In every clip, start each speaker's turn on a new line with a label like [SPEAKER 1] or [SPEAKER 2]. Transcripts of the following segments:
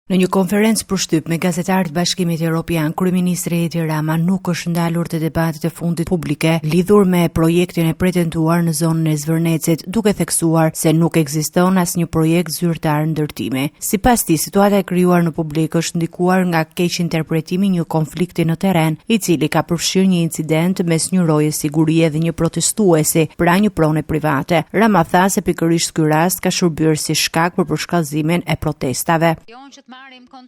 [SPEAKER 1] Në një konferencë përshtyp me gazetarët Bashkimit Evropian, kryeministri Edi Rama nuk është ndalur te debatet e fundit publike lidhur me projektin e pretenduar në zonën e Zvërnecit, duke theksuar se nuk ekziston asnjë projekt zyrtar ndërtimi. Sipas tij, situata e krijuar në publik është ndikuar nga keq interpretimi një konflikti në terren, i cili ka përfshirë një incident mes një roje sigurie dhe një protestuesi pra një prone private. Rama tha se pikërisht ky rast ka shërbyer si shkak për përshkallëzimin e protestave.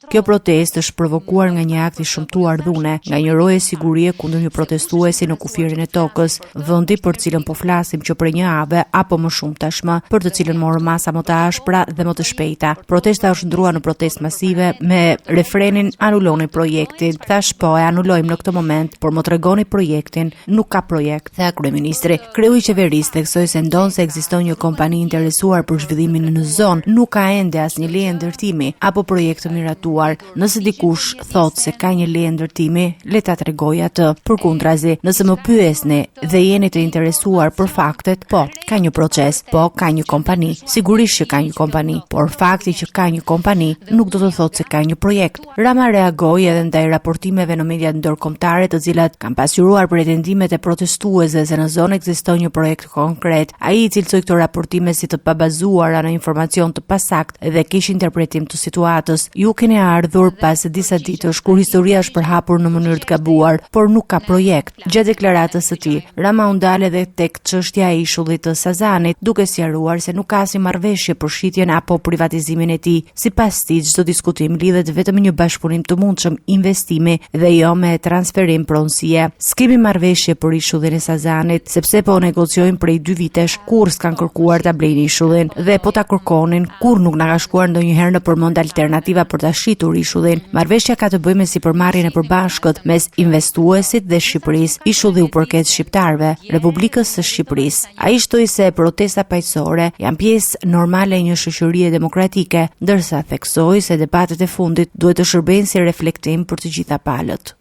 [SPEAKER 1] Kjo protestë është provokuar nga një akt i shëmtuar dhune, nga një roje sigurie kundër një protestuesi në kufirin e tokës, vendi për të cilën po flasim që prej një jave apo më shumë tashmë, për të cilën morën masa më të ashpra dhe më të shpejta. Protesta është ndruar në protestë masive me refrenin "anuloni projektin". Thash po e anulojmë në këtë moment, por më tregoni projektin, nuk ka projekt, tha kryeministri. Kreu i qeverisë theksoi se ndonse se ekziston një kompani interesuar për zhvillimin në zonë, nuk ka ende asnjë leje ndërtimi apo projekt të miratuar. Nëse dikush thot se ka një leje ndërtimi, le ta tregoj atë. Përkundrazi, nëse më pyesni dhe jeni të interesuar për faktet, po, ka një proces, po, ka një kompani. Sigurisht që ka një kompani, por fakti që ka një kompani nuk do të thotë se ka një projekt. Rama reagoi edhe ndaj raportimeve në mediat ndërkombëtare, të cilat kanë pasqyruar pretendimet e protestuesve se në zonë ekziston një projekt konkret. Ai i cilësoi këto raportime si të pabazuara në informacion të pasakt dhe keq interpretim të situatës. Ju keni ardhur pas disa ditësh kur historia është përhapur në mënyrë të gabuar, por nuk ka projekt. Gjatë deklaratës së tij, Rama u ndal edhe tek çështja e ishullit të Sazanit, duke sqaruar se nuk ka asnjë marrëveshje për shitjen apo privatizimin e tij. Sipas tij, çdo diskutim lidhet vetëm me një bashkëpunim të mundshëm investimi dhe jo me transferim pronësie. S'kemi marrëveshje për ishullin e Sazanit, sepse po negociojmë prej 2 vitesh, kur s'kan kërkuar ta blejnë ishullin dhe po ta kërkonin, kur nuk na ka shkuar ndonjëherë në përmend alternativa për ta shitur ishullin. Marrëveshja ka të bëjë me sipërmarrjen e përbashkët mes investuesit dhe Shqipërisë. Ishulli u përket shqiptarëve, Republikës së Shqipërisë. Ai shtoi se protesta paqësorë janë pjesë normale e një shoqërie demokratike, ndërsa theksoi se debatet e fundit duhet të shërbejnë si reflektim për të gjitha palët.